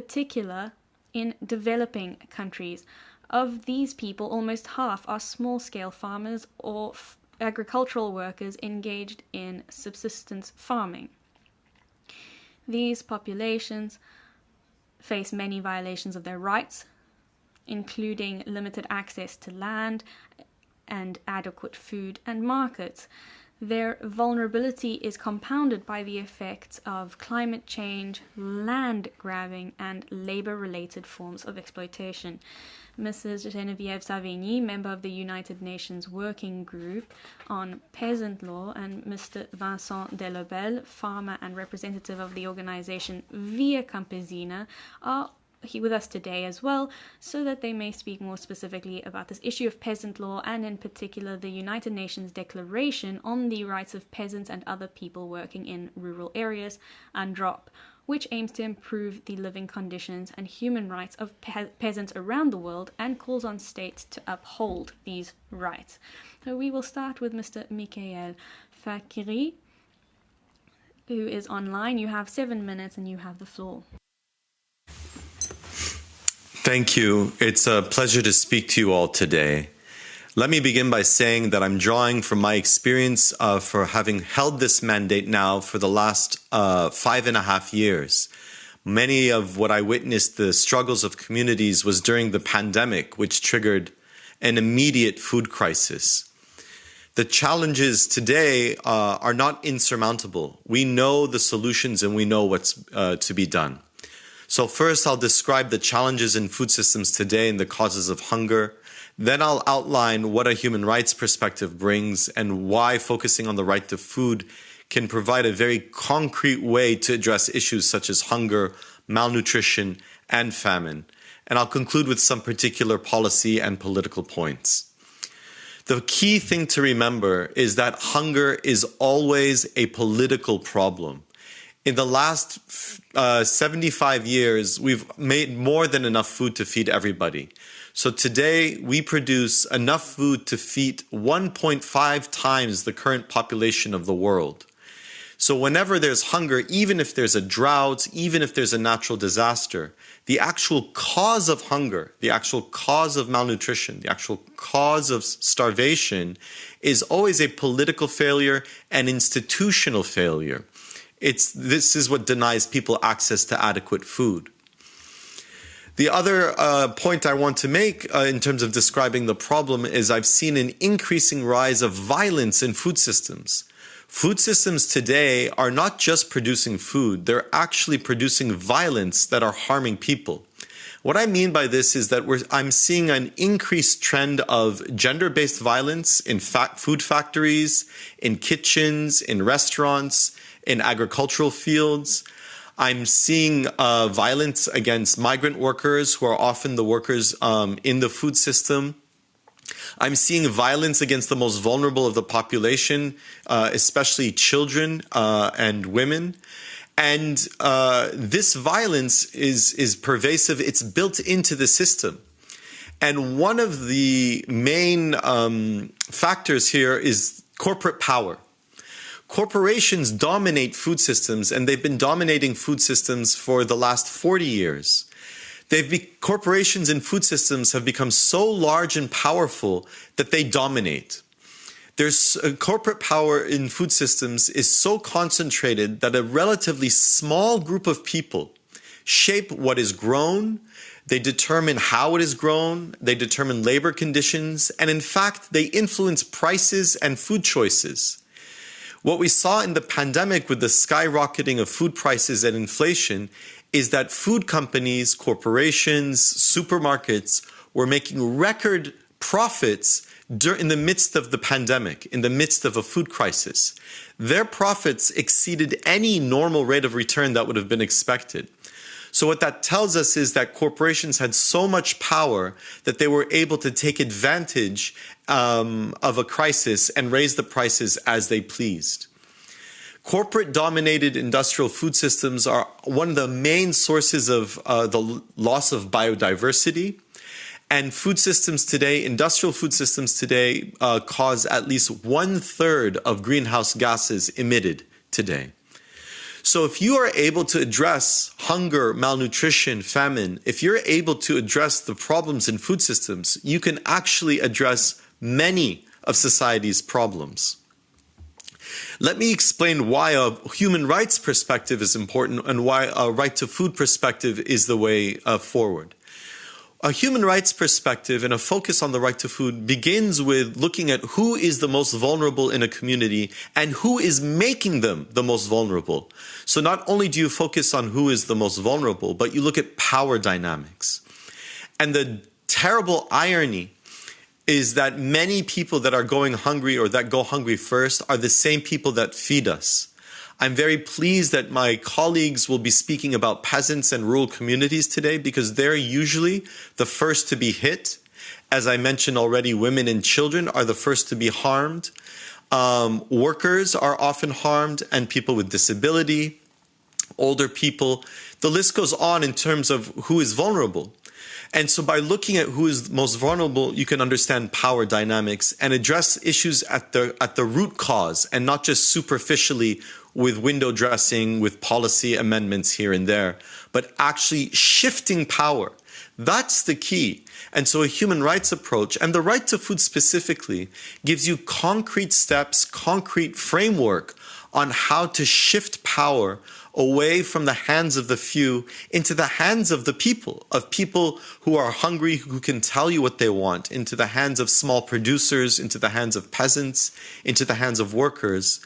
particular in developing countries. Of these people, almost half are small-scale farmers or agricultural workers engaged in subsistence farming. These populations face many violations of their rights, including limited access to land and adequate food and markets. Their vulnerability is compounded by the effects of climate change, land grabbing, and labor-related forms of exploitation. Mrs. Geneviève Savigny, member of the United Nations Working Group on Peasant Law, and Mr. Vincent Delobel, farmer and representative of the organization Via Campesina, are here with us today as well, so that they may speak more specifically about this issue of peasant law, and in particular the United Nations Declaration on the Rights of Peasants and Other People Working in Rural Areas, UNDROP, which aims to improve the living conditions and human rights of peasants around the world and calls on states to uphold these rights. So we will start with Mr. Michael Fakhri, who is online. You have 7 minutes and you have the floor. Thank you. It's a pleasure to speak to you all today. Let me begin by saying that I'm drawing from my experience for having held this mandate now for the last 5.5 years. Many of what I witnessed, the struggles of communities, was during the pandemic, which triggered an immediate food crisis. The challenges today are not insurmountable. We know the solutions and we know what's to be done. So first, I'll describe the challenges in food systems today and the causes of hunger. Then I'll outline what a human rights perspective brings and why focusing on the right to food can provide a very concrete way to address issues such as hunger, malnutrition, and famine. And I'll conclude with some particular policy and political points. The key thing to remember is that hunger is always a political problem. In the last 75 years, we've made more than enough food to feed everybody. So today, we produce enough food to feed 1.5 times the current population of the world. So whenever there's hunger, even if there's a drought, even if there's a natural disaster, the actual cause of hunger, the actual cause of malnutrition, the actual cause of starvation is always a political failure and institutional failure. This is what denies people access to adequate food. The other point I want to make in terms of describing the problem is I've seen an increasing rise of violence in food systems. Food systems today are not just producing food, they're actually producing violence that are harming people. What I mean by this is that I'm seeing an increased trend of gender-based violence in food factories, in kitchens, in restaurants, in agricultural fields. I'm seeing violence against migrant workers who are often the workers in the food system. I'm seeing violence against the most vulnerable of the population, especially children and women. And this violence is pervasive. It's built into the system. And one of the main factors here is corporate power. Corporations dominate food systems, and they've been dominating food systems for the last 40 years. Corporations in food systems have become so large and powerful that they dominate. Corporate power in food systems is so concentrated that a relatively small group of people shape what is grown, they determine how it is grown, they determine labor conditions, and in fact, they influence prices and food choices. What we saw in the pandemic with the skyrocketing of food prices and inflation is that food companies, corporations, supermarkets were making record profits in the midst of the pandemic, in the midst of a food crisis. Their profits exceeded any normal rate of return that would have been expected. So what that tells us is that corporations had so much power that they were able to take advantage of a crisis and raise the prices as they pleased. Corporate-dominated industrial food systems are one of the main sources of the loss of biodiversity. And food systems today, industrial food systems today, cause at least 1/3 of greenhouse gases emitted today. So if you are able to address hunger, malnutrition, famine, if you're able to address the problems in food systems, you can actually address many of society's problems. Let me explain why a human rights perspective is important and why a right to food perspective is the way forward. A human rights perspective and a focus on the right to food begins with looking at who is the most vulnerable in a community and who is making them the most vulnerable. So not only do you focus on who is the most vulnerable, but you look at power dynamics. And the terrible irony is that many people that are going hungry or that go hungry first are the same people that feed us. I'm very pleased that my colleagues will be speaking about peasants and rural communities today because they're usually the first to be hit. As I mentioned already, women and children are the first to be harmed. Workers are often harmed, and people with disability, older people. The list goes on in terms of who is vulnerable. And so by looking at who is most vulnerable, you can understand power dynamics and address issues at the root cause and not just superficially with window dressing, with policy amendments here and there, but actually shifting power. That's the key. And so a human rights approach, and the right to food specifically, gives you concrete steps, concrete framework on how to shift power away from the hands of the few into the hands of the people who are hungry, who can tell you what they want, into the hands of small producers, into the hands of peasants, into the hands of workers.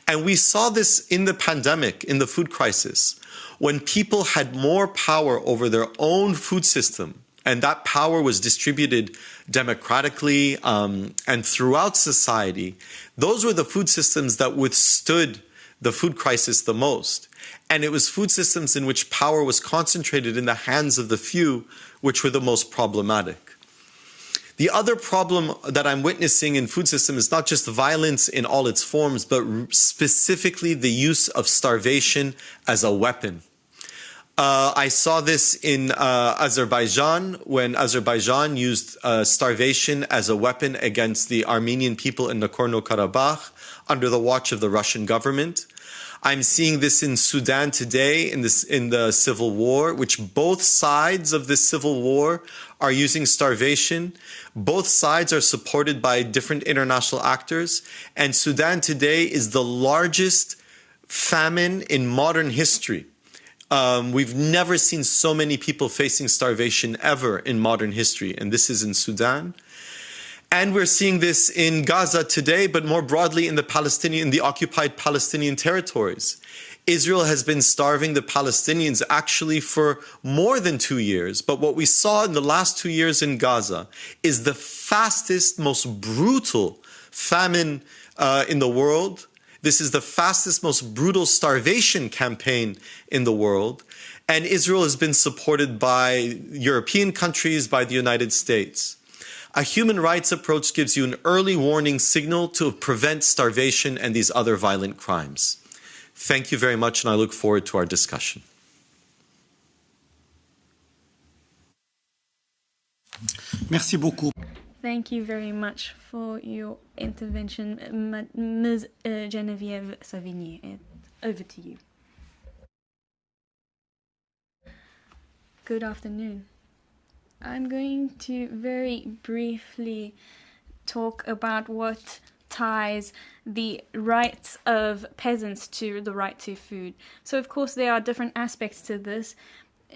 And we saw this in the pandemic, in the food crisis, when people had more power over their own food system, and that power was distributed democratically and throughout society. Those were the food systems that withstood the food crisis the most. And it was food systems in which power was concentrated in the hands of the few, which were the most problematic. The other problem that I'm witnessing in food system is not just violence in all its forms, but specifically the use of starvation as a weapon. I saw this in Azerbaijan, when Azerbaijan used starvation as a weapon against the Armenian people in Nagorno-Karabakh under the watch of the Russian government. I'm seeing this in Sudan today, in the civil war, which both sides of this civil war are using starvation. Both sides are supported by different international actors. And Sudan today is the largest famine in modern history. We've never seen so many people facing starvation ever in modern history, and this is in Sudan. And we're seeing this in Gaza today, but more broadly in the occupied Palestinian territories. Israel has been starving the Palestinians actually for more than 2 years. But what we saw in the last 2 years in Gaza is the fastest, most brutal famine in the world. This is the fastest, most brutal starvation campaign in the world. And Israel has been supported by European countries, by the United States. A human rights approach gives you an early warning signal to prevent starvation and these other violent crimes. Thank you very much, and I look forward to our discussion. Merci beaucoup. Thank you very much for your intervention, Ms. Geneviève Savigny. Over to you. Good afternoon. I'm going to very briefly talk about what ties the rights of peasants to the right to food. So, of course, there are different aspects to this.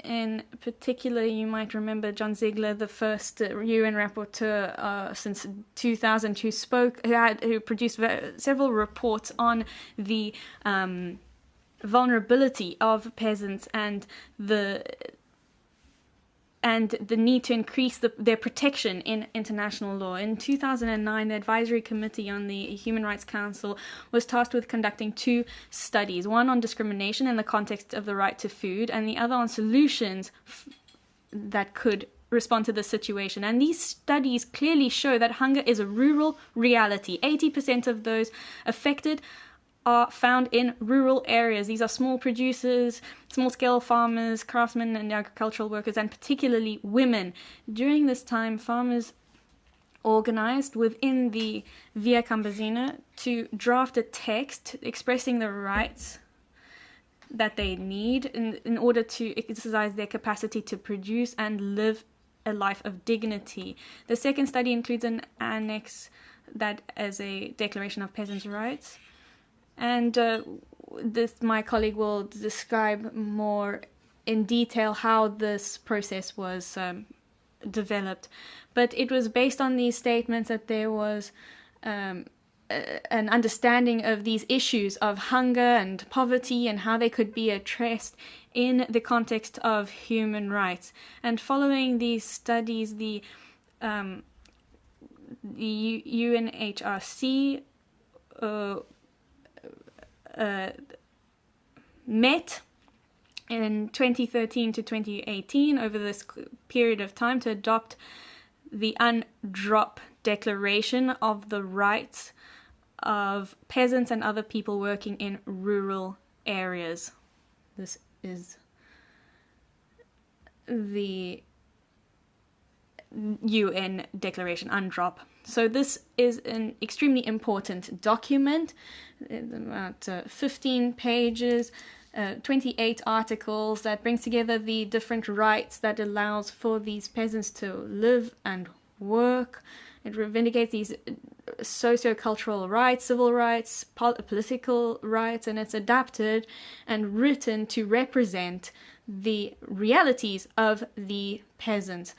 In particular, you might remember John Ziegler, the first UN rapporteur since 2000, who produced several reports on the vulnerability of peasants and the need to increase their protection in international law. In 2009, the Advisory Committee on the Human Rights Council was tasked with conducting 2 studies, one on discrimination in the context of the right to food, and the other on solutions that could respond to the situation. And these studies clearly show that hunger is a rural reality. 80% of those affected are found in rural areas. These are small producers, small-scale farmers, craftsmen and agricultural workers, and particularly women. During this time, farmers organized within the Via Campesina to draft a text expressing the rights that they need in order to exercise their capacity to produce and live a life of dignity. The second study includes an annex that as a declaration of peasants' rights, and my colleague will describe more in detail how this process was developed. But it was based on these statements that there was an understanding of these issues of hunger and poverty and how they could be addressed in the context of human rights. And following these studies, the UNHRC met in 2013 to 2018 over this period of time to adopt the UNDROP Declaration of the Rights of Peasants and Other People Working in Rural Areas. This is the UN Declaration, UNDROP. So this is an extremely important document, about 15 pages, 28 articles that brings together the different rights that allows for these peasants to live and work. It vindicates these socio-cultural rights, civil rights, political rights, and it's adapted and written to represent the realities of the peasants.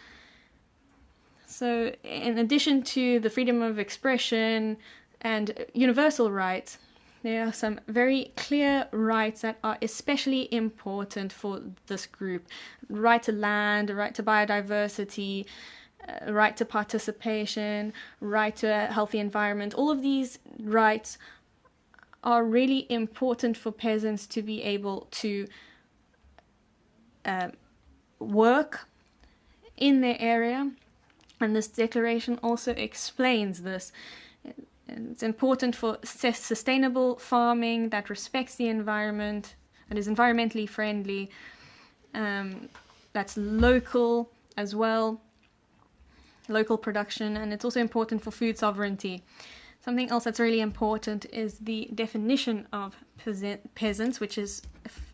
So in addition to the freedom of expression and universal rights, there are some very clear rights that are especially important for this group. Right to land, right to biodiversity, right to participation, right to a healthy environment. All of these rights are really important for peasants to be able to work in their area. And this declaration also explains this. It's important for sustainable farming that respects the environment, that is environmentally friendly, that's local as well, local production, and it's also important for food sovereignty. Something else that's really important is the definition of peasants, which is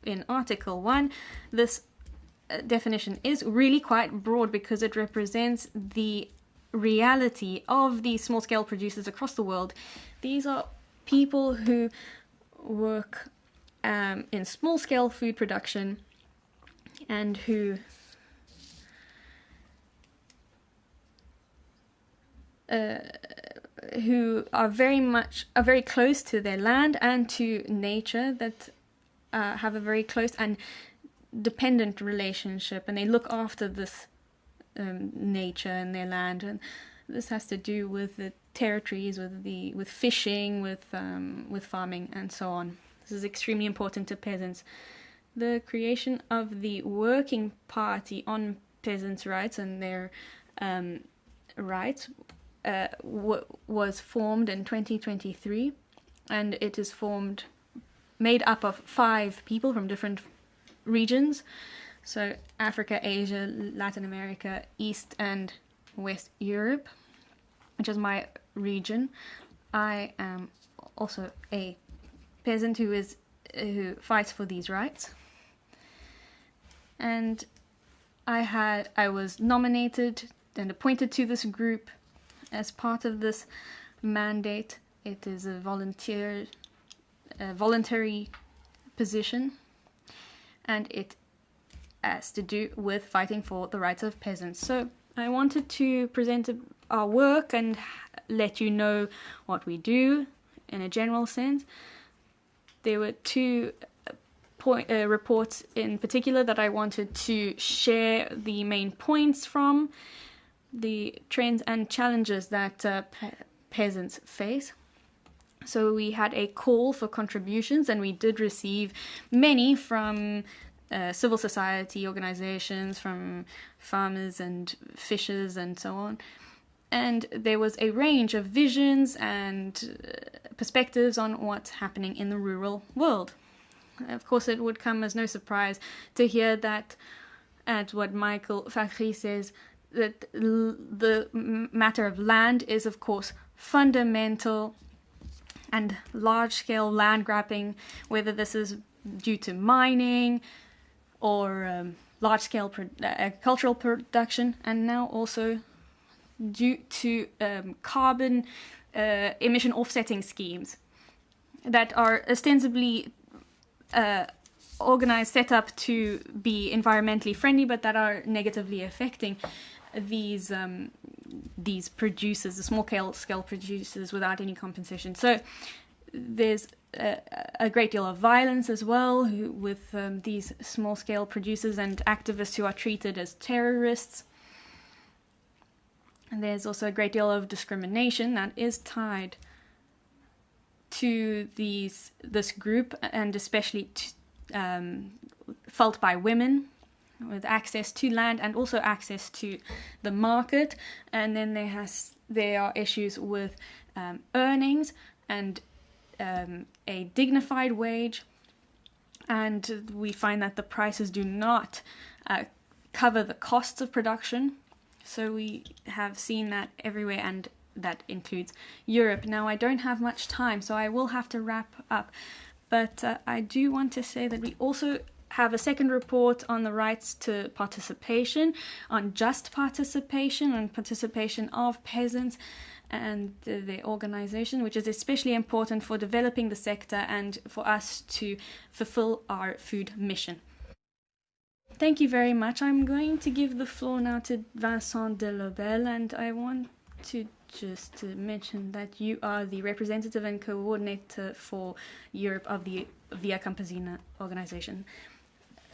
in Article 1. This definition is really quite broad because it represents the reality of these small-scale producers across the world. These are people who work in small-scale food production and who are very close to their land and to nature, that have a very close and dependent relationship, and they look after this nature and their land. And this has to do with the territories, with fishing, with farming, and so on. This is extremely important to peasants. The creation of the Working Party on Peasants' Rights and their rights was formed in 2023, and it is made up of 5 people from different regions, so Africa, Asia, Latin America, East and West Europe, which is my region. I am also a peasant who fights for these rights, and I was nominated and appointed to this group as part of this mandate. It is a voluntary position, and it has to do with fighting for the rights of peasants. So I wanted to present our work and let you know what we do in a general sense. There were 2 reports in particular that I wanted to share the main points from, the trends and challenges that peasants face. So we had a call for contributions, and we did receive many from civil society organizations, from farmers and fishers and so on. And there was a range of visions and perspectives on what's happening in the rural world. Of course, it would come as no surprise to hear that, at what Michael Fakhri says, that the matter of land is, of course, fundamental, and large-scale land grabbing, whether this is due to mining or large-scale agricultural production, and now also due to carbon emission offsetting schemes that are ostensibly organized, set up to be environmentally friendly, but that are negatively affecting these producers, the small-scale producers, without any compensation. So there's a great deal of violence as well with these small-scale producers and activists who are treated as terrorists. And there's also a great deal of discrimination that is tied to this group, and especially felt by women, with access to land and also access to the market. And then there are issues with earnings and a dignified wage, and we find that the prices do not cover the costs of production. So we have seen that everywhere, and that includes Europe. Now, I don't have much time, so I will have to wrap up. But I do want to say that we also have a second report on the rights to participation, on just participation and participation of peasants and their organization, which is especially important for developing the sector and for us to fulfill our food mission. Thank you very much. I'm going to give the floor now to Vincent Delobel, and I want to just mention that you are the representative and coordinator for Europe of the Via Campesina organization.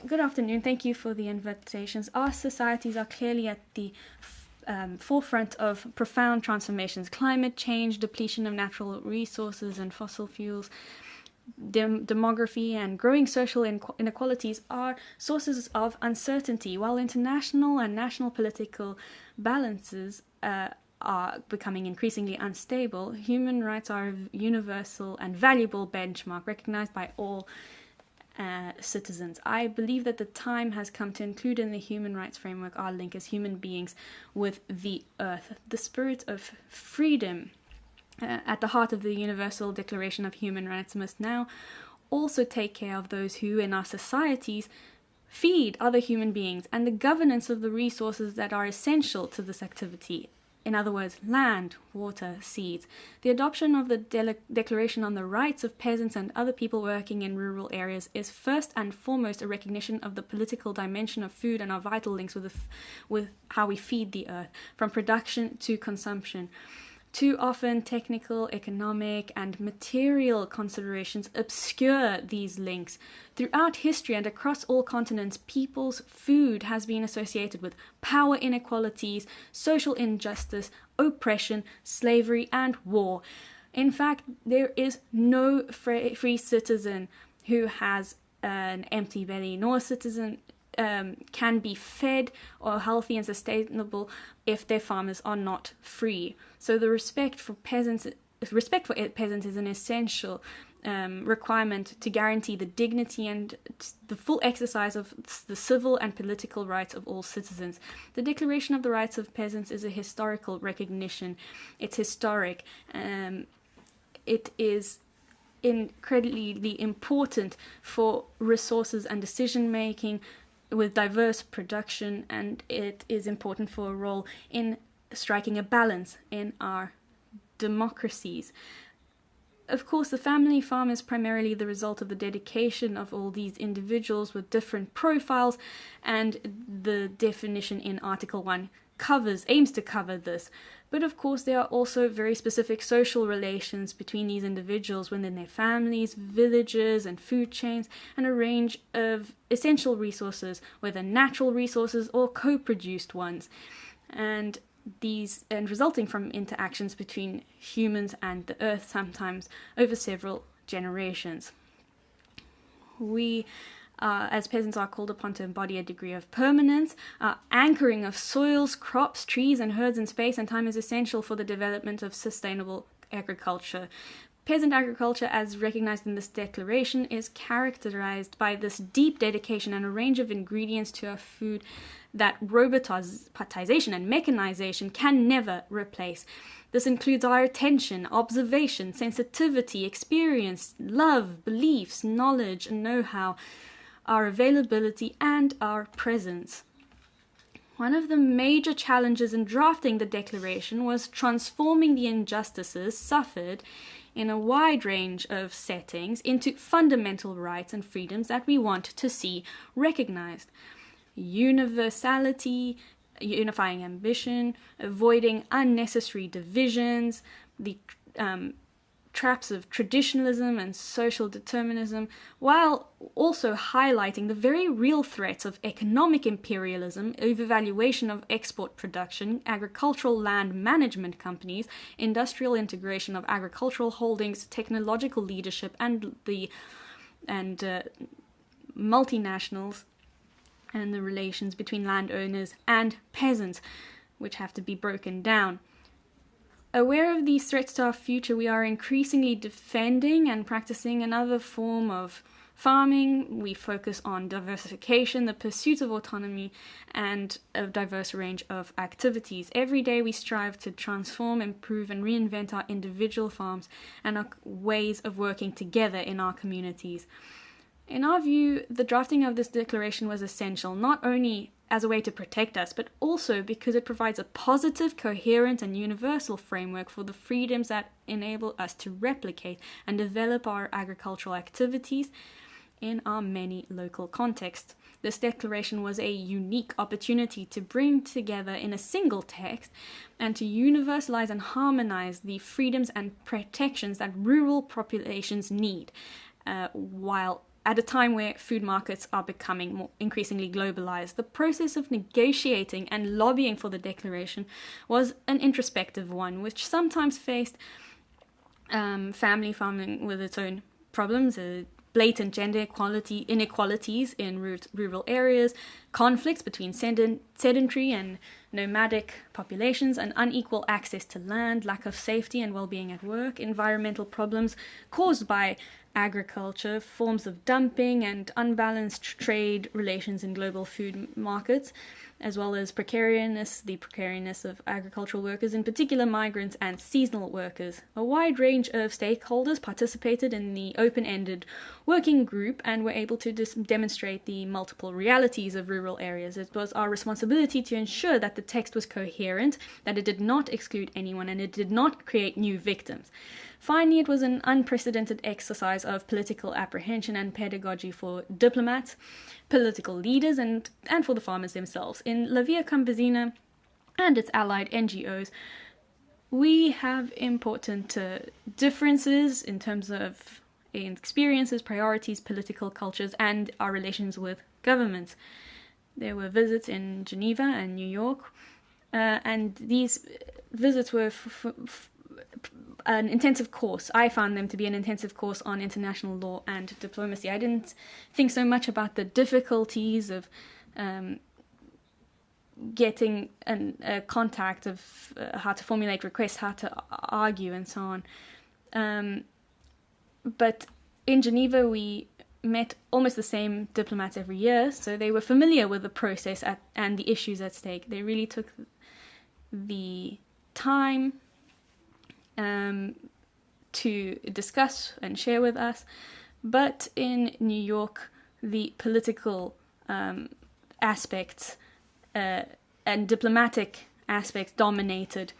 Good afternoon. Thank you for the invitations. Our societies are clearly at the forefront of profound transformations. Climate change, depletion of natural resources and fossil fuels, demography and growing social inequalities are sources of uncertainty, while international and national political balances are becoming increasingly unstable. Human rights are a universal and valuable benchmark recognized by all citizens. I believe that the time has come to include in the human rights framework our link as human beings with the earth. The spirit of freedom at the heart of the Universal Declaration of Human Rights must now also take care of those who in our societies feed other human beings and the governance of the resources that are essential to this activity. In other words, land, water, seeds. The adoption of the Declaration on the Rights of Peasants and other people working in rural areas is first and foremost a recognition of the political dimension of food and our vital links with how we feed the earth, from production to consumption. Too often, technical, economic, and material considerations obscure these links. Throughout history and across all continents, people's food has been associated with power inequalities, social injustice, oppression, slavery, and war. In fact, there is no free citizen who has an empty belly, nor citizen can be fed or healthy and sustainable if their farmers are not free. So the respect for peasants is an essential requirement to guarantee the dignity and the full exercise of the civil and political rights of all citizens. The Declaration of the Rights of Peasants is a historical recognition. It's historic. It is incredibly important for resources and decision making with diverse production, and it is important for a role in striking a balance in our democracies. Of course, the family farm is primarily the result of the dedication of all these individuals with different profiles, and the definition in Article 1 aims to cover this. But of course, there are also very specific social relations between these individuals within their families, villages, and food chains, and a range of essential resources, whether natural resources or co-produced ones, and resulting from interactions between humans and the earth, sometimes over several generations. We as peasants are called upon to embody a degree of permanence. Anchoring of soils, crops, trees, and herds in space and time is essential for the development of sustainable agriculture. Peasant agriculture, as recognized in this declaration, is characterized by this deep dedication and a range of ingredients to our food that robotization and mechanization can never replace. This includes our attention, observation, sensitivity, experience, love, beliefs, knowledge, and know-how, our availability, and our presence. One of the major challenges in drafting the declaration was transforming the injustices suffered in a wide range of settings into fundamental rights and freedoms that we want to see recognized. Universality, unifying ambition, avoiding unnecessary divisions, the traps of traditionalism and social determinism, while also highlighting the very real threats of economic imperialism, overvaluation of export production, agricultural land management companies, industrial integration of agricultural holdings, technological leadership, and multinationals, and the relations between landowners and peasants, which have to be broken down. Aware of these threats to our future, we are increasingly defending and practicing another form of farming. We focus on diversification, the pursuit of autonomy, and a diverse range of activities. Every day we strive to transform, improve, and reinvent our individual farms and our ways of working together in our communities. In our view, the drafting of this declaration was essential, not only as a way to protect us, but also because it provides a positive, coherent, and universal framework for the freedoms that enable us to replicate and develop our agricultural activities in our many local contexts. This declaration was a unique opportunity to bring together in a single text and to universalize and harmonize the freedoms and protections that rural populations need, while at a time where food markets are becoming more increasingly globalized. The process of negotiating and lobbying for the declaration was an introspective one, which sometimes faced family farming with its own problems, blatant gender inequalities in rural areas, conflicts between sedentary and nomadic populations, and unequal access to land, lack of safety and well-being at work, environmental problems caused by agriculture, forms of dumping and unbalanced trade relations in global food markets, as well as the precarious of agricultural workers, in particular migrants and seasonal workers. A wide range of stakeholders participated in the open-ended working group and were able to demonstrate the multiple realities of rural areas. It was our responsibility to ensure that the text was coherent, that it did not exclude anyone, and it did not create new victims. Finally, it was an unprecedented exercise of political apprehension and pedagogy for diplomats, political leaders, and for the farmers themselves. In Via Campesina and its allied NGOs, we have important differences in terms of experiences, priorities, political cultures, and our relations with governments. There were visits in Geneva and New York, and these visits were an intensive course. I found them to be an intensive course on international law and diplomacy. I didn't think so much about the difficulties of getting a contact, of how to formulate requests, how to argue, and so on. But in Geneva, we met almost the same diplomats every year, so they were familiar with the process and the issues at stake. They really took the time to discuss and share with us. But in New York, the political aspects and diplomatic aspects dominated.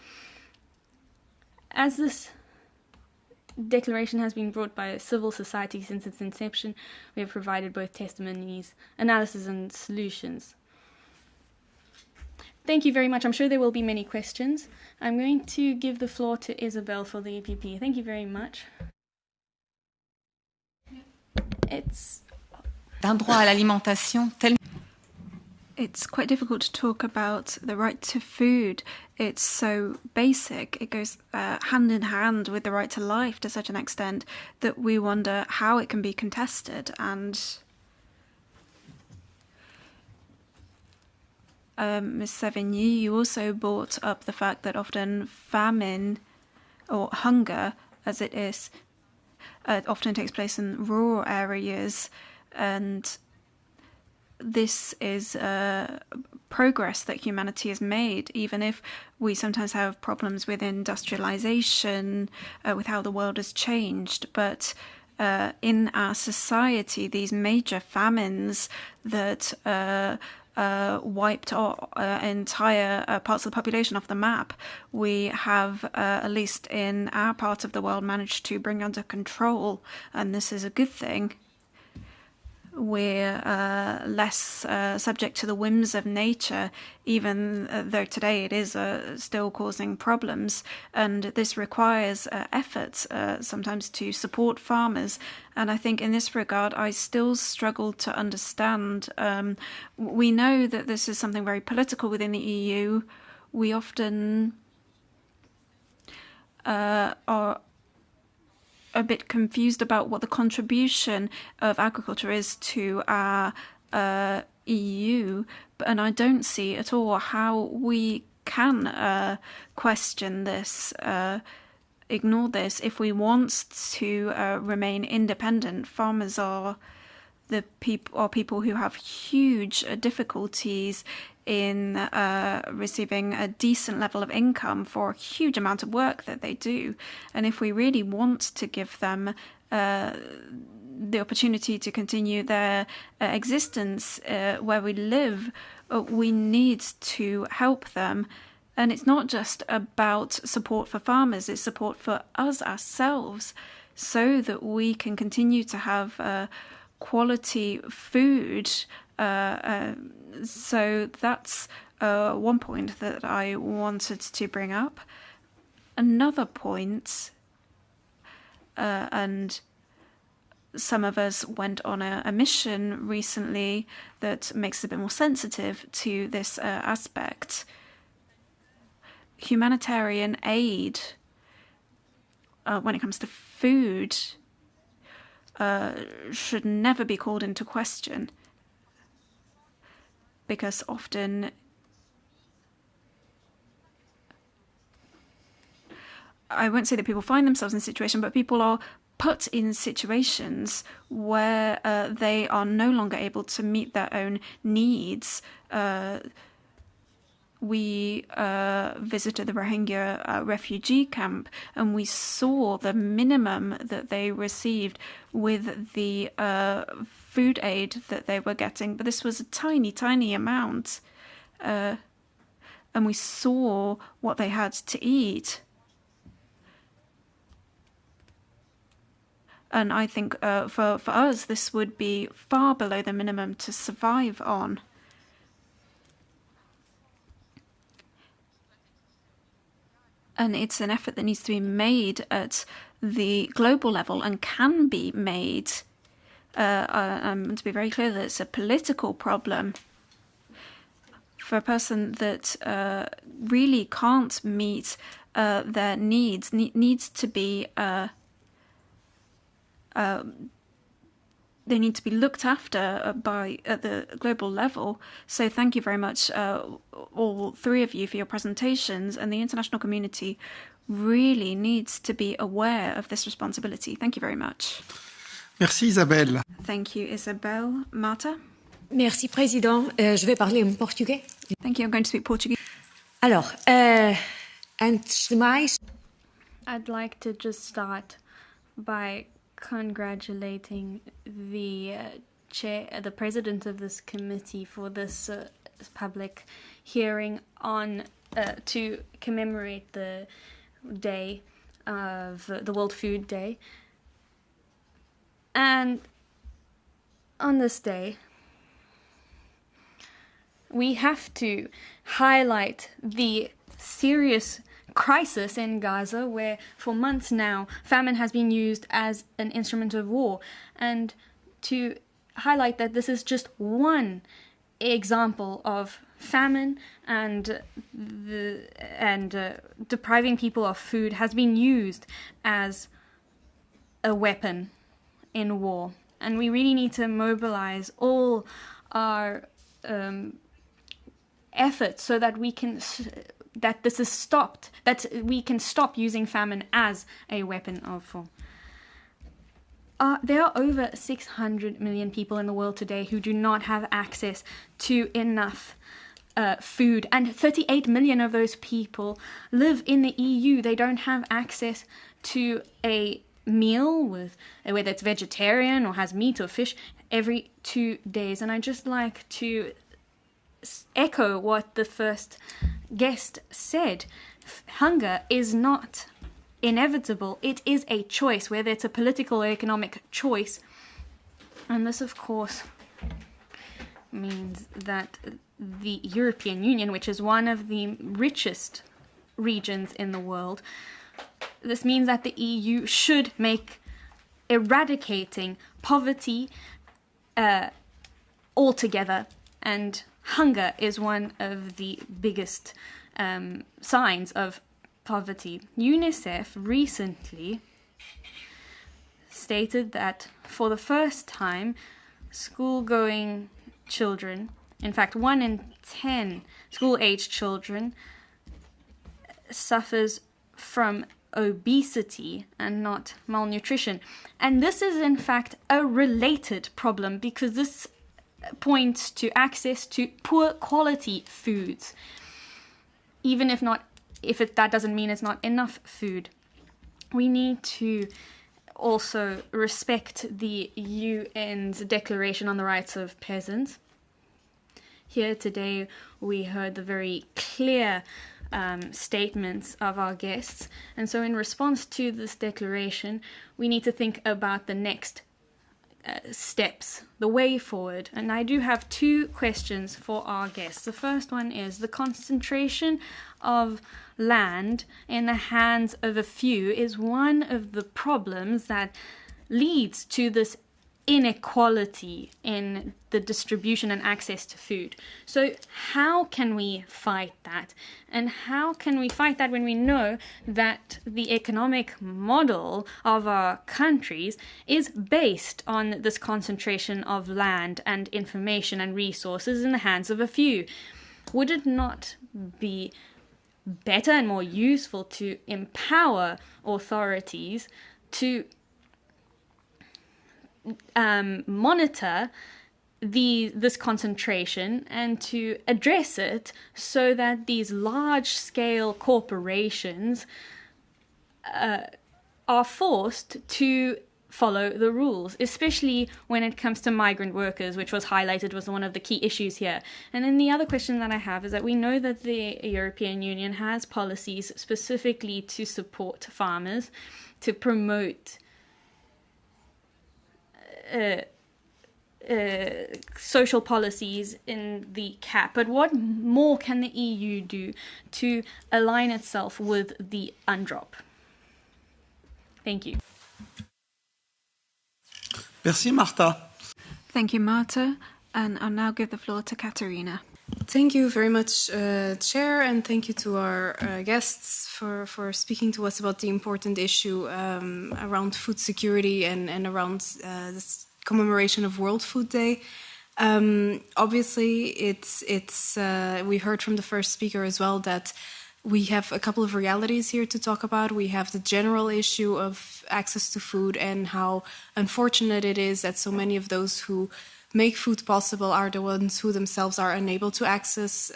As this declaration has been brought by civil society since its inception, we have provided both testimonies, analysis, and solutions. Thank you very much. I'm sure there will be many questions. I'm going to give the floor to Isabel for the EPP. Thank you very much. D'un droit à l'alimentation tel. It's quite difficult to talk about the right to food. It's so basic. It goes hand in hand with the right to life to such an extent that we wonder how it can be contested. And Ms. Savigny, you also brought up the fact that often famine, or hunger as it is, often takes place in rural areas, and this is progress that humanity has made, even if we sometimes have problems with industrialization, with how the world has changed. But in our society, these major famines that wiped entire parts of the population off the map, we have, at least in our part of the world, managed to bring under control, and this is a good thing. We're less subject to the whims of nature, even though today it is still causing problems. And this requires efforts sometimes to support farmers. And I think in this regard, I still struggle to understand. We know that this is something very political within the EU. We often are a bit confused about what the contribution of agriculture is to our EU, and I don't see at all how we can question this, ignore this, if we want to remain independent. Farmers are people who have huge difficulties in receiving a decent level of income for a huge amount of work that they do. And if we really want to give them the opportunity to continue their existence where we live, we need to help them. And it's not just about support for farmers, it's support for us ourselves, so that we can continue to have quality food. So that's one point that I wanted to bring up. Another point, and some of us went on a mission recently that makes it a bit more sensitive to this aspect. Humanitarian aid, when it comes to food, should never be called into question, because often I won't say that people find themselves in a situation, but people are put in situations where they are no longer able to meet their own needs. We visited the Rohingya refugee camp, and we saw the minimum that they received with the food aid that they were getting. But this was a tiny, tiny amount. And we saw what they had to eat. And I think for us, this would be far below the minimum to survive on. And it's an effort that needs to be made at the global level and can be made. To be very clear, that it's a political problem. For a person that really can't meet their needs, needs to be they need to be looked after at the global level. So thank you very much, all three of you, for your presentations, and the international community really needs to be aware of this responsibility. Thank you very much. Merci Isabelle. Thank you, Isabelle. Marta? Merci, Président. Je vais parler en portugais. Thank you. I'm going to speak Portuguese. Alors, antes de mais... I'd like to just start by congratulating the the president of this committee for this public hearing on to commemorate the day of the World Food Day. And on this day, we have to highlight the serious crisis in Gaza, where for months now famine has been used as an instrument of war, and to highlight that this is just one example of famine and depriving people of food has been used as a weapon in war. And we really need to mobilize all our efforts so that we can that this is stopped, that we can stop using famine as a weapon of war. there are over 600 million people in the world today who do not have access to enough food, and 38 million of those people live in the EU. They don't have access to a meal with whether it's vegetarian or has meat or fish every 2 days. And I'd just like to echo what the first guest said. Hunger is not inevitable. It is a choice, whether it's a political or economic choice. And this, of course, means that the European Union, which is one of the richest regions in the world, this means that the EU should make eradicating poverty altogether, and hunger is one of the biggest signs of poverty. UNICEF recently stated that for the first time, school-going children, in fact 1 in 10 school-aged children, suffers from obesity and not malnutrition. And this is in fact a related problem, because this points to access to poor quality foods, even if that doesn't mean it's not enough food. We need to also respect the UN's Declaration on the Rights of Peasants. Here today we heard the very clear statements of our guests, and so in response to this declaration we need to think about the next steps, the way forward. And I do have 2 questions for our guests. The first one is: the concentration of land in the hands of a few is one of the problems that leads to this inequality in the distribution and access to food. So how can we fight that? And how can we fight that when we know that the economic model of our countries is based on this concentration of land and information and resources in the hands of a few? Would it not be better and more useful to empower authorities to monitor this concentration and to address it, so that these large-scale corporations are forced to follow the rules, especially when it comes to migrant workers, which was highlighted was one of the key issues here. And then the other question that I have is that we know that the European Union has policies specifically to support farmers, to promote social policies in the CAP, but what more can the EU do to align itself with the UNDROP? Thank you. Merci, Marta. Thank you, Marta. And I'll now give the floor to Katerina. Thank you very much, Chair, and thank you to our guests for speaking to us about the important issue around food security and around this commemoration of World Food Day. Obviously, it's we heard from the first speaker as well that we have a couple of realities here to talk about. We have the general issue of access to food and how unfortunate it is that so many of those who make food possible are the ones who themselves are unable to access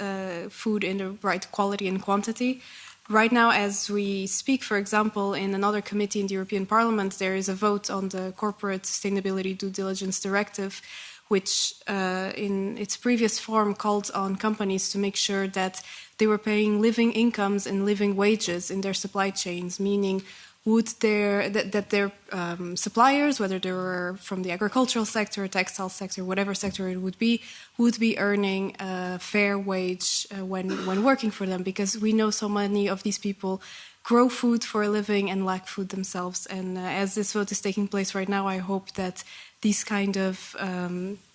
food in the right quality and quantity. Right now, as we speak, for example, in another committee in the European Parliament, there is a vote on the Corporate Sustainability Due Diligence Directive, which in its previous form called on companies to make sure that they were paying living incomes and living wages in their supply chains, meaning that their suppliers, whether they were from the agricultural sector, textile sector, whatever sector it would be earning a fair wage when working for them, because we know so many of these people grow food for a living and lack food themselves. And as this vote is taking place right now, I hope that these kind of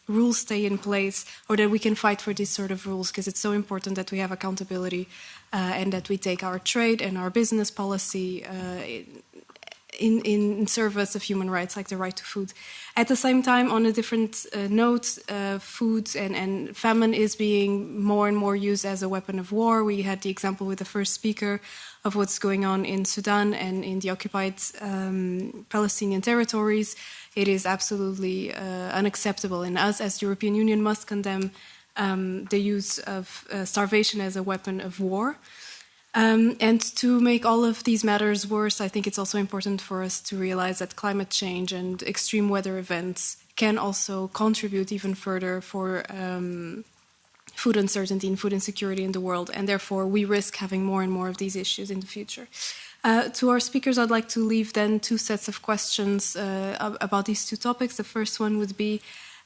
rules stay in place, or that we can fight for these sort of rules, because it's so important that we have accountability and that we take our trade and our business policy in service of human rights, like the right to food. At the same time, on a different note, food and famine is being more and more used as a weapon of war. We had the example with the first speaker of what's going on in Sudan and in the occupied Palestinian territories. It is absolutely unacceptable, and us as the European Union must condemn the use of starvation as a weapon of war. And to make all of these matters worse, I think it's also important for us to realize that climate change and extreme weather events can also contribute even further for food uncertainty and food insecurity in the world, and therefore we risk having more and more of these issues in the future. To our speakers, I'd like to leave then two sets of questions about these two topics. The first one would be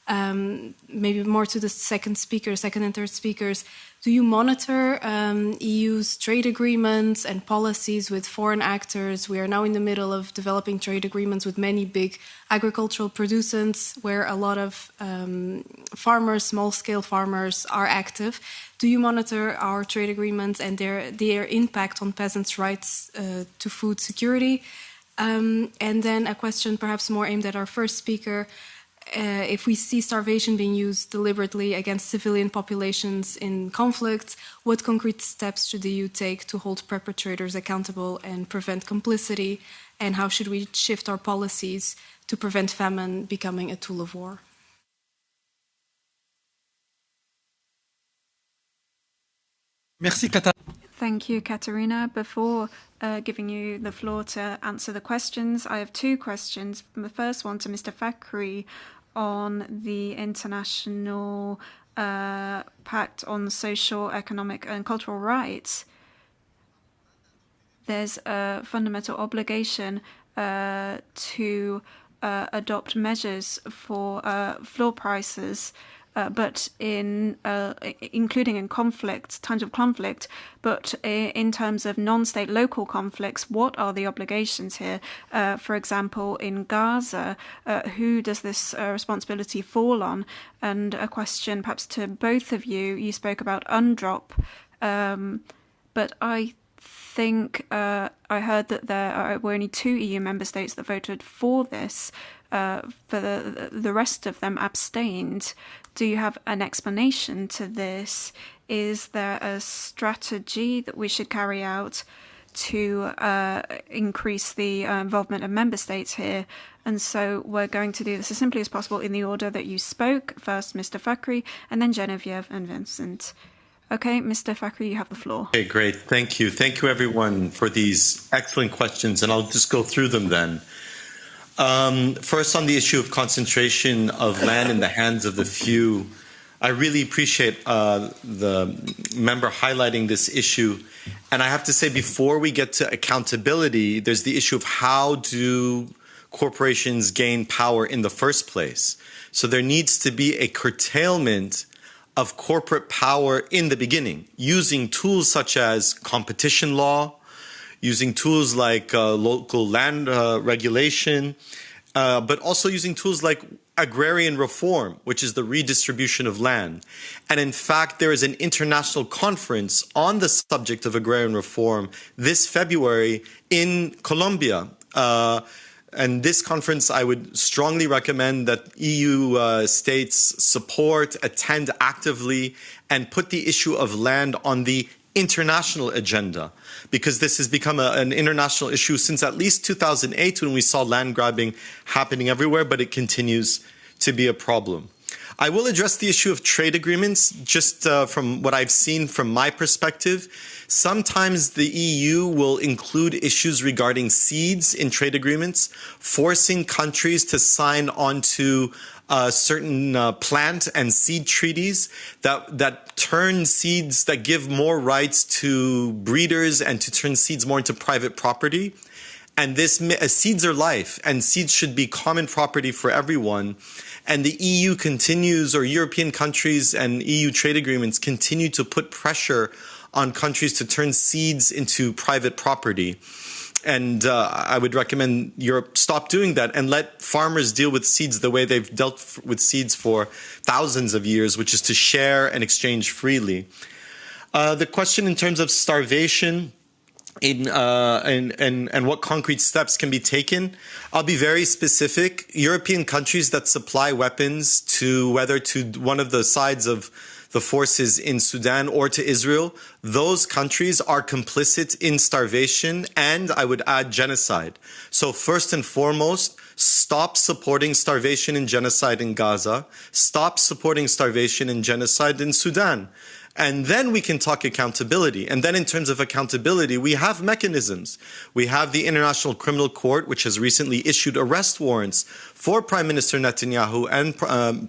maybe more to the second and third speakers. Do you monitor EU's trade agreements and policies with foreign actors? We are now in the middle of developing trade agreements with many big agricultural producers where a lot of farmers, small-scale farmers, are active. Do you monitor our trade agreements and their impact on peasants' rights to food security? And then a question perhaps more aimed at our first speaker. If we see starvation being used deliberately against civilian populations in conflicts, what concrete steps should the EU take to hold perpetrators accountable and prevent complicity? And how should we shift our policies to prevent famine becoming a tool of war? Merci, Katarina. Thank you, Katerina. Before giving you the floor to answer the questions, I have two questions. The first one to Mr. Fakhri on the International Pact on Social, Economic and Cultural Rights. There's a fundamental obligation to adopt measures for floor prices, but including in conflict, times of conflict, but in terms of non-state local conflicts, what are the obligations here? For example, in Gaza, who does this responsibility fall on? And a question perhaps to both of you. You spoke about UNDROP, but I think I heard that there were only 2 EU member states that voted for this. For the rest of them abstained. Do you have an explanation to this? Is there a strategy that we should carry out to increase the involvement of member states here? And so we're going to do this as simply as possible in the order that you spoke. First, Mr. Fakhri, and then Geneviève and Vincent. Okay, Mr. Fakhri, you have the floor. Okay, great. Thank you. Thank you, everyone, for these excellent questions, and I'll just go through them then. First, on the issue of concentration of land in the hands of the few, I really appreciate the member highlighting this issue. And I have to say, before we get to accountability, there's the issue of how do corporations gain power in the first place. So there needs to be a curtailment of corporate power in the beginning, using tools such as competition law, using tools like local land regulation, but also using tools like agrarian reform, which is the redistribution of land. And in fact, there is an international conference on the subject of agrarian reform this February in Colombia. And this conference, I would strongly recommend that EU states support, attend actively, and put the issue of land on the international agenda, because this has become an international issue since at least 2008 when we saw land grabbing happening everywhere, but it continues to be a problem. I will address the issue of trade agreements just from what I've seen from my perspective. Sometimes the EU will include issues regarding seeds in trade agreements, forcing countries to sign onto certain plant and seed treaties that turn seeds, that give more rights to breeders and to turn seeds more into private property. And this seeds are life, and seeds should be common property for everyone. And the EU continues, or European countries and EU trade agreements continue to put pressure on countries to turn seeds into private property. And I would recommend Europe stop doing that and let farmers deal with seeds the way they've dealt with seeds for thousands of years, which is to share and exchange freely. The question in terms of starvation, and what concrete steps can be taken. I'll be very specific. European countries that supply weapons to whether to one of the sides of the forces in Sudan or to Israel, those countries are complicit in starvation and, I would add, genocide. So first and foremost, stop supporting starvation and genocide in Gaza. Stop supporting starvation and genocide in Sudan. And then we can talk accountability. And then in terms of accountability, we have mechanisms. We have the International Criminal Court, which has recently issued arrest warrants for Prime Minister Netanyahu and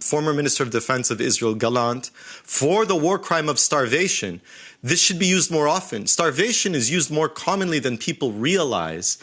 former Minister of Defense of Israel, Gallant, for the war crime of starvation. This should be used more often. Starvation is used more commonly than people realize.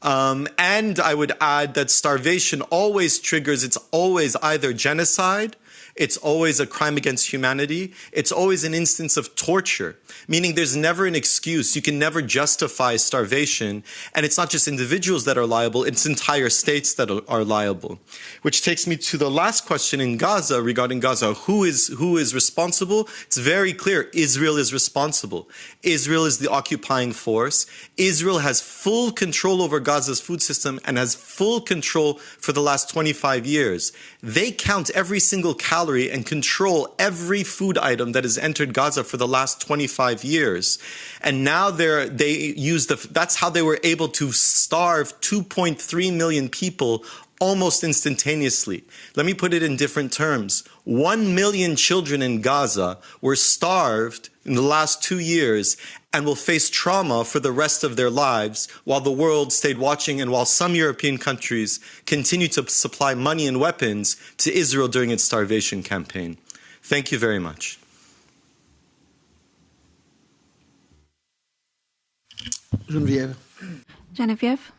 And I would add that starvation always triggers, it's always either genocide, it's always a crime against humanity. It's always an instance of torture, meaning there's never an excuse. You can never justify starvation. And it's not just individuals that are liable, it's entire states that are liable. Which takes me to the last question in Gaza, regarding Gaza. Who is responsible? It's very clear. Israel is responsible. Israel is the occupying force. Israel has full control over Gaza's food system and has full control for the last 25 years. They count every single calorie and control every food item that has entered Gaza for the last 25 years. And now that's how they were able to starve 2.3 million people almost instantaneously. Let me put it in different terms. 1 million children in Gaza were starved in the last 2 years and will face trauma for the rest of their lives while the world stayed watching and while some European countries continue to supply money and weapons to Israel during its starvation campaign. Thank you very much. Geneviève?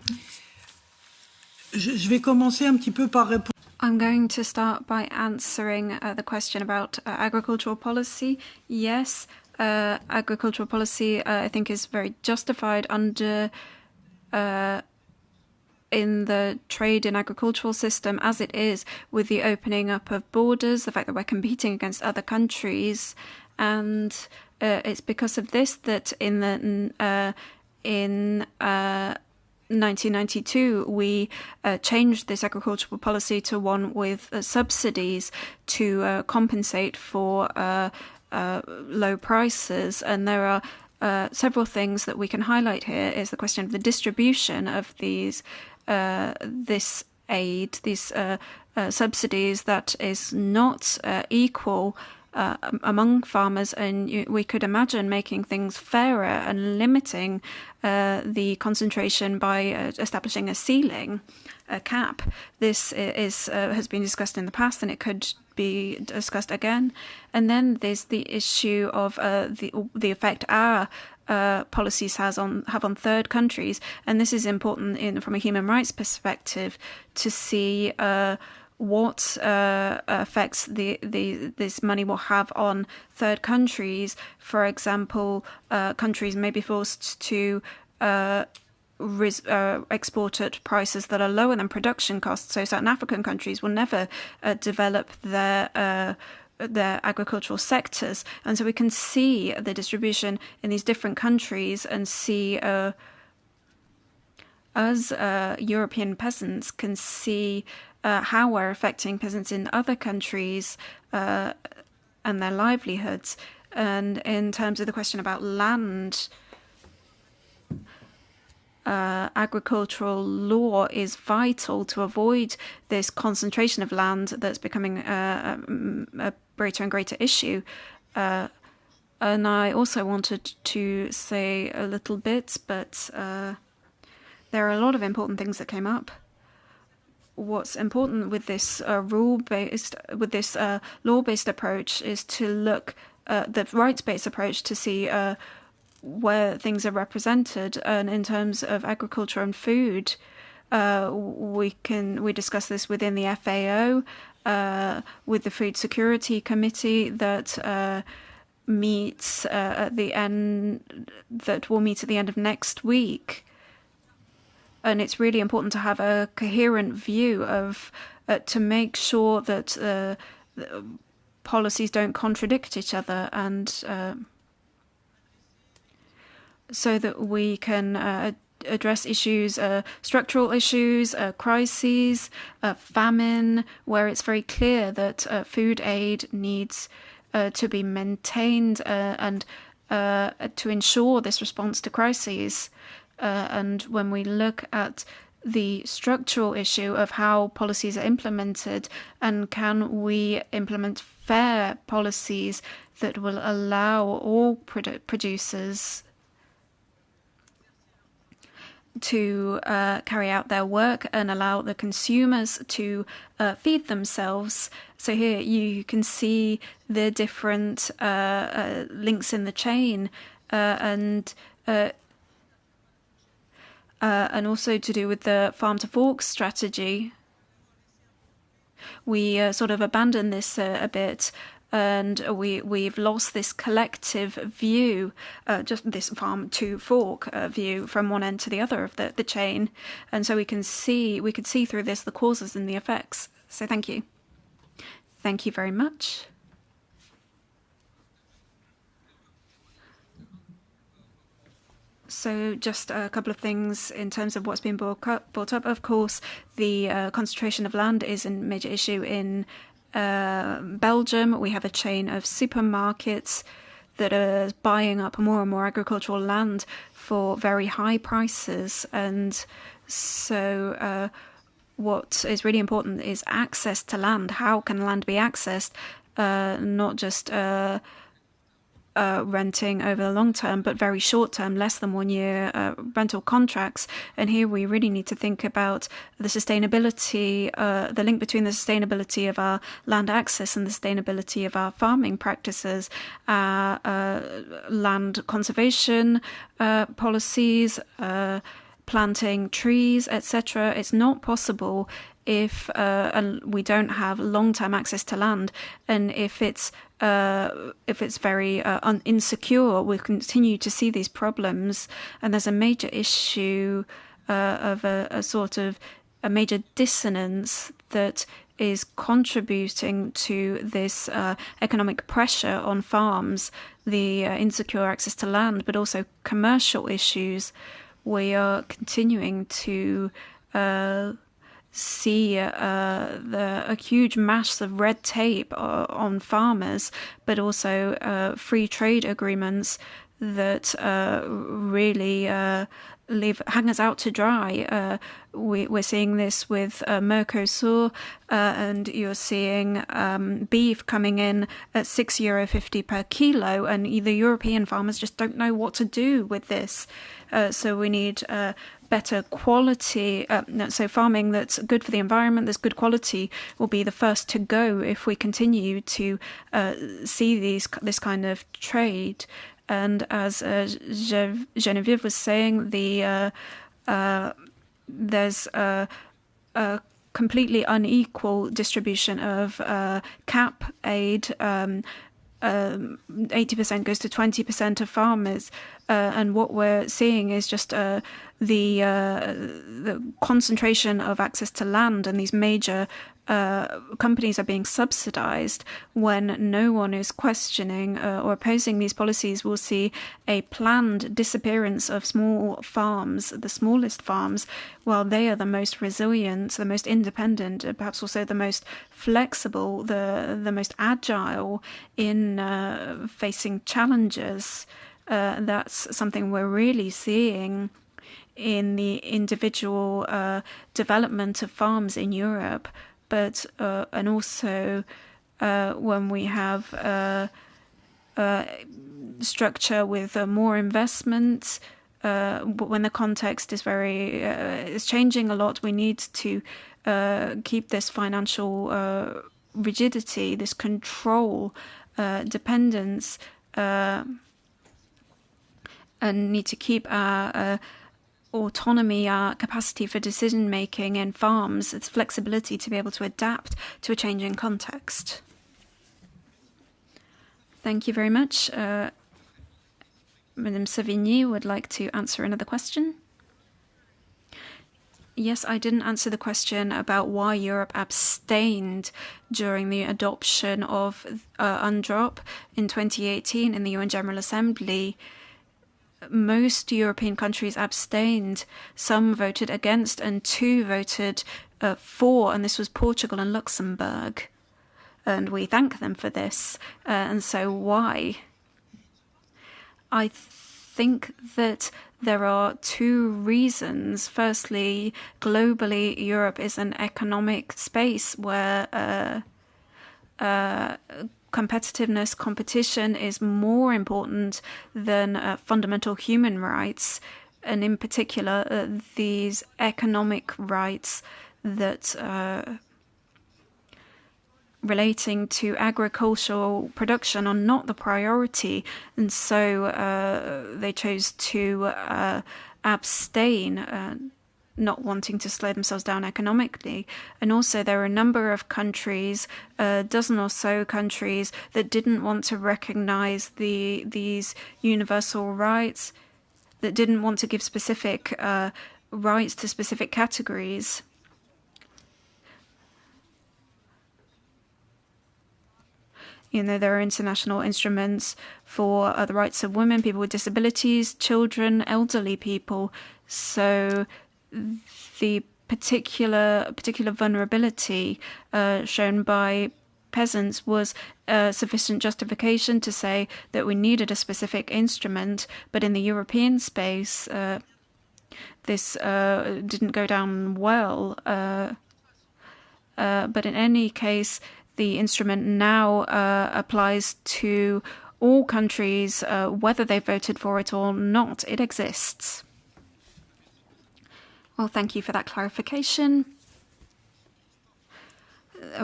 Je vais commencer un petit peu par répondre. I'm going to start by answering the question about agricultural policy. Yes, agricultural policy, I think, is very justified under in the trade and agricultural system as it is, with the opening up of borders, the fact that we're competing against other countries, and it's because of this that in 1992, we changed this agricultural policy to one with subsidies to compensate for low prices. And there are several things that we can highlight here. Is the question of the distribution of this aid, these subsidies, that is not equal among farmers, and we could imagine making things fairer and limiting the concentration by establishing a ceiling, a cap. This has been discussed in the past, and it could be discussed again. And then there's the issue of the effect our policies have on third countries, and this is important from a human rights perspective to see what effects this money will have on third countries. For example, countries may be forced to export at prices that are lower than production costs. So certain African countries will never develop their agricultural sectors. And so we can see the distribution in these different countries and see as European peasants can see how we're affecting peasants in other countries and their livelihoods. And in terms of the question about land, agricultural law is vital to avoid this concentration of land that's becoming a greater and greater issue. And I also wanted to say a little bit, but there are a lot of important things that came up. What's important with this law-based approach is to look the rights-based approach to see where things are represented. And in terms of agriculture and food, we discuss this within the FAO with the Food Security Committee that meets at the end. That will meet at the end of next week. And it's really important to have a coherent view of to make sure that the policies don't contradict each other. And so that we can address issues, structural issues, crises, famine, where it's very clear that food aid needs to be maintained and to ensure this response to crises. And when we look at the structural issue of how policies are implemented, and can we implement fair policies that will allow all producers to carry out their work and allow the consumers to feed themselves. So here you can see the different links in the chain and also to do with the farm to fork strategy. We sort of abandoned this a bit, and we've lost this collective view, just this farm to fork view from one end to the other of the chain. And so we could see through this the causes and the effects. So thank you. Thank you very much. So just a couple of things in terms of what's been brought up. Of course, the concentration of land is a major issue in Belgium. We have a chain of supermarkets that are buying up more and more agricultural land for very high prices. And so what is really important is access to land. How can land be accessed? Not just renting over the long term, but very short term, less than 1 year rental contracts. And here we really need to think about the sustainability, the link between the sustainability of our land access and the sustainability of our farming practices, land conservation policies, planting trees, etc. It's not possible if we don't have long-term access to land, and if it's very insecure, we'll continue to see these problems. And there's a major issue of a major dissonance that is contributing to this economic pressure on farms, the insecure access to land, but also commercial issues. We are continuing to see a huge mass of red tape on farmers, but also free trade agreements that really hang us out to dry. We're seeing this with Mercosur, and you're seeing beef coming in at €6.50 per kilo, and the European farmers just don't know what to do with this. So we need better quality. So farming that's good for the environment, that's good quality, will be the first to go if we continue to see this kind of trade. And as Geneviève was saying, there's a completely unequal distribution of CAP aid. 80% goes to 20% of farmers, and what we're seeing is just the concentration of access to land, and these major companies are being subsidized when no one is questioning or opposing these policies. We'll see a planned disappearance of small farms, the smallest farms, while they are the most resilient, the most independent, perhaps also the most flexible, the most agile in facing challenges. That's something we're really seeing in the individual development of farms in Europe. But and also when we have structure with more investment, but when the context is is changing a lot, we need to keep this financial rigidity, this control, dependence, and need to keep our autonomy, our capacity for decision making in farms, its flexibility to be able to adapt to a changing context. Thank you very much. Madame Savigny would like to answer another question. Yes, I didn't answer the question about why Europe abstained during the adoption of UNDROP in 2018 in the UN General Assembly. most European countries abstained. Some voted against and 2 voted for, and this was Portugal and Luxembourg. And we thank them for this. And so why? I think that there are 2 reasons. Firstly, globally, Europe is an economic space where competitiveness, competition is more important than fundamental human rights, and in particular, these economic rights that relating to agricultural production are not the priority, and so they chose to abstain, not wanting to slow themselves down economically. And also there are a number of countries, a dozen or so countries, that didn't want to recognize these universal rights, that didn't want to give specific rights to specific categories. There are international instruments for the rights of women, people with disabilities, children, elderly people. So the particular vulnerability shown by peasants was sufficient justification to say that we needed a specific instrument. But in the European space, this didn't go down well. But in any case, the instrument now applies to all countries, whether they voted for it or not. It exists. Well, thank you for that clarification.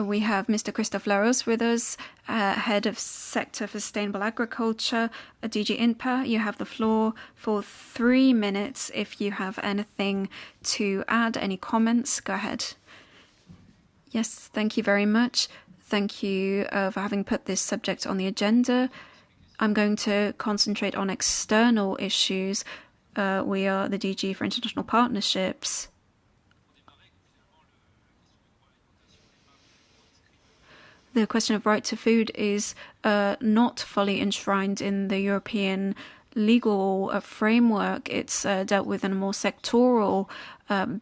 We have Mr. Christophe Laros with us, Head of Sector for Sustainable Agriculture at DG INPA. You have the floor for 3 minutes. If you have anything to add, any comments, go ahead. Yes, thank you very much. Thank you for having put this subject on the agenda. I'm going to concentrate on external issues. We are the DG for International Partnerships. The question of right to food is not fully enshrined in the European legal framework. It's dealt with on a more sectoral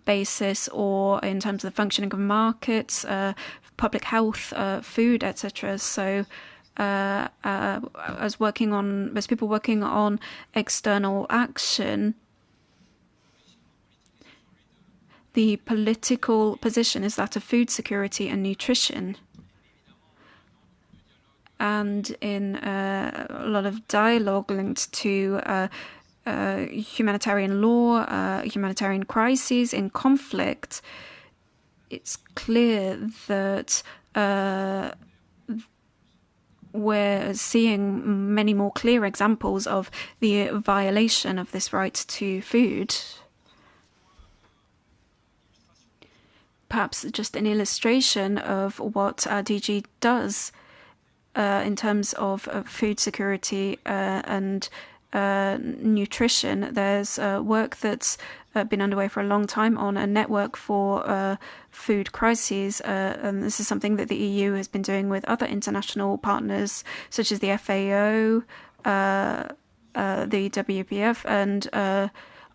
basis, or in terms of the functioning of markets, public health, food, etc. So as people working on external action, the political position is that of food security and nutrition. And in a lot of dialogue linked to humanitarian law, humanitarian crises, in conflict, it's clear that we're seeing many more clear examples of the violation of this right to food. Perhaps just an illustration of what our DG does in terms of food security and nutrition. There's work that's been underway for a long time on a network for food crises, and this is something that the EU has been doing with other international partners such as the FAO, the WPF, and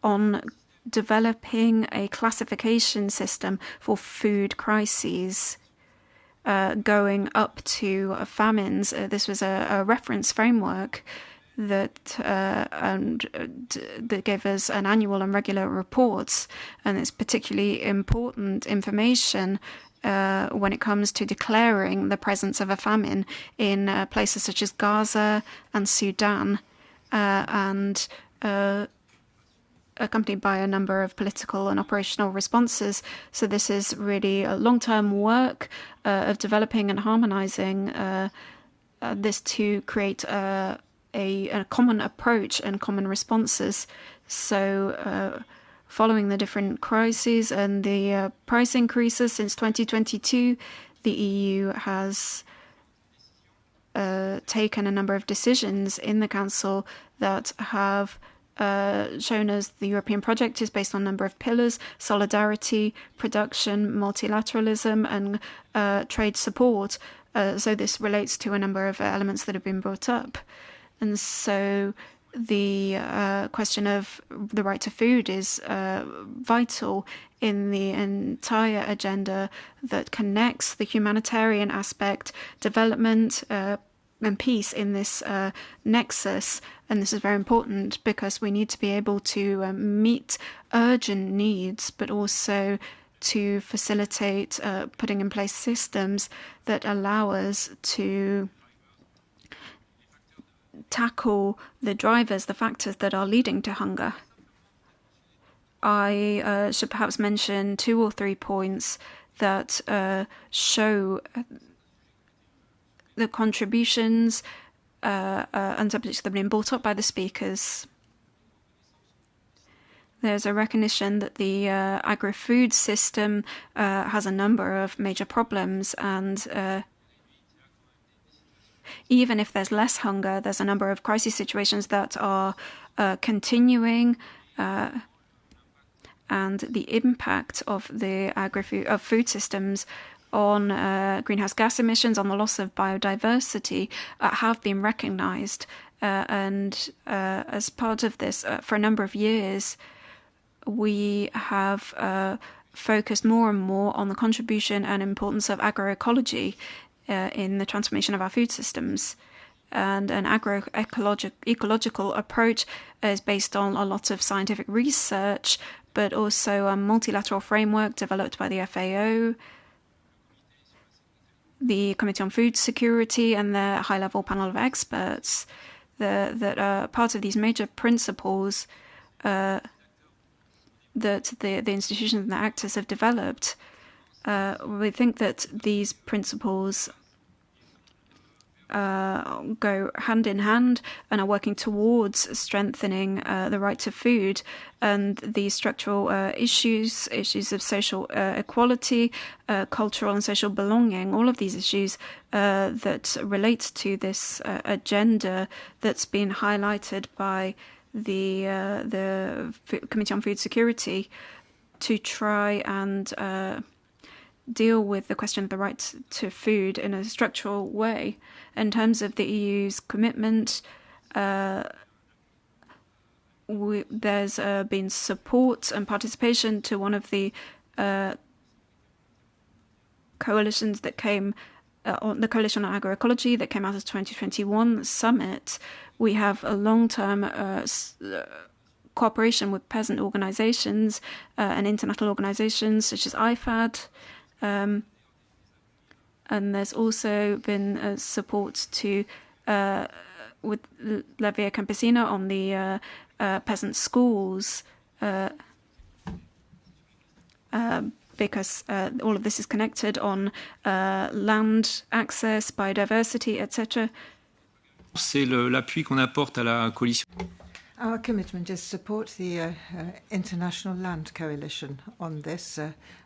on developing a classification system for food crises going up to famines. This was a reference framework that gave us an annual and regular reports, and it's particularly important information when it comes to declaring the presence of a famine in places such as Gaza and Sudan, and accompanied by a number of political and operational responses. So this is really a long-term work of developing and harmonizing this to create a common approach and common responses. So following the different crises and the price increases since 2022, the EU has taken a number of decisions in the Council that have shown us the European project is based on a number of pillars: solidarity, production, multilateralism, and trade support. So this relates to a number of elements that have been brought up. And so the question of the right to food is vital in the entire agenda that connects the humanitarian aspect, development, and peace in this nexus. And this is very important because we need to be able to meet urgent needs, but also to facilitate putting in place systems that allow us to tackle the drivers, the factors that are leading to hunger. I should perhaps mention 2 or 3 points that show the contributions and subjects that have been brought up by the speakers. There's a recognition that the agri-food system has a number of major problems, and even if there's less hunger, there's a number of crisis situations that are continuing, and the impact of the food systems on greenhouse gas emissions, on the loss of biodiversity, have been recognized. And as part of this, for a number of years, we have focused more and more on the contribution and importance of agroecology in the transformation of our food systems. And an agroecological approach is based on a lot of scientific research, but also a multilateral framework developed by the FAO, the Committee on Food Security, and the high-level panel of experts that are part of these major principles that the institutions and the actors have developed. We think that these principles go hand in hand and are working towards strengthening the right to food, and the structural issues of social equality, cultural and social belonging, all of these issues that relate to this agenda that's been highlighted by the Committee on Food Security to try and deal with the question of the right to food in a structural way. In terms of the EU's commitment, there's been support and participation to one of the coalitions that came on the Coalition on Agroecology that came out of the 2021 summit. We have a long-term cooperation with peasant organizations and international organizations such as IFAD. And there's also been support to with Via Campesina on the peasant schools, because all of this is connected on land access, biodiversity, etc. C'est l'appui qu'on apporte à la coalition. Our commitment is to support the International Land Coalition on this.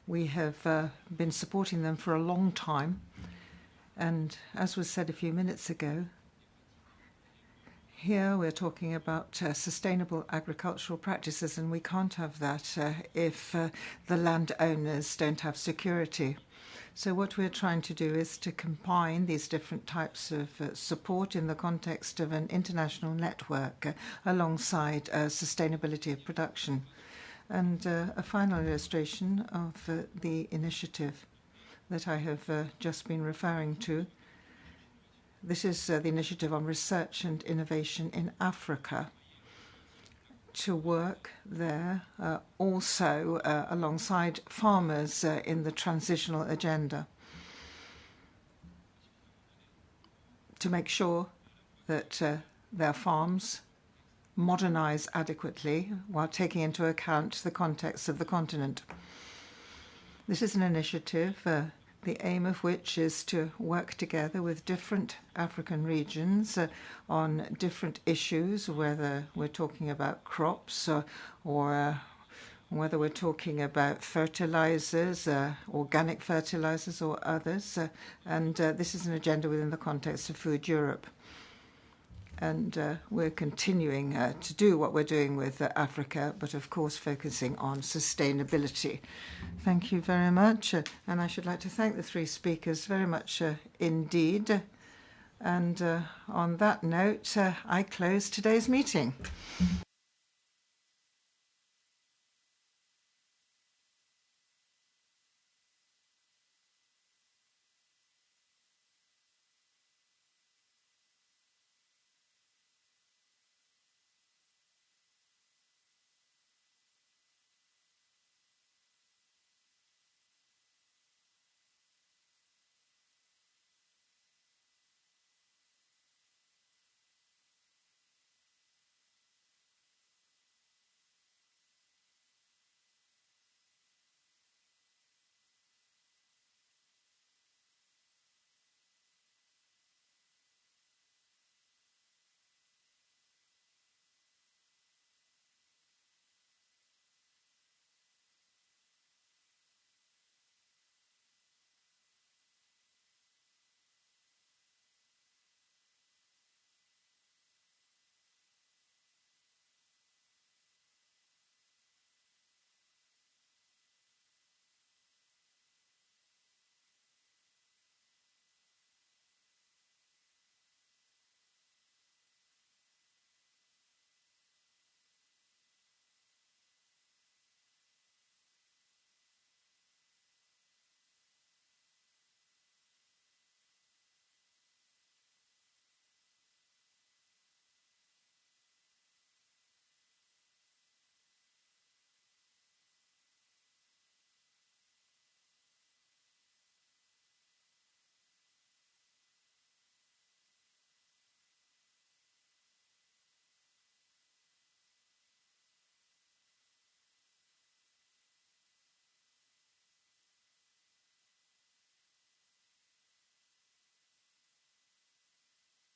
We have been supporting them for a long time. And as was said a few minutes ago, here we're talking about sustainable agricultural practices, and we can't have that if the landowners don't have security. So what we're trying to do is to combine these different types of support in the context of an international network alongside sustainability of production. And a final illustration of the initiative that I have just been referring to. This is the initiative on research and innovation in Africa, to work there also alongside farmers in the transitional agenda, to make sure that their farms modernize adequately while taking into account the context of the continent. This is an initiative, the aim of which is to work together with different African regions on different issues, whether we're talking about crops or whether we're talking about fertilizers, organic fertilizers or others. And this is an agenda within the context of Food Europe. And we're continuing to do what we're doing with Africa, but of course focusing on sustainability. Thank you very much. And I should like to thank the three speakers very much indeed And on that note, I close today's meeting.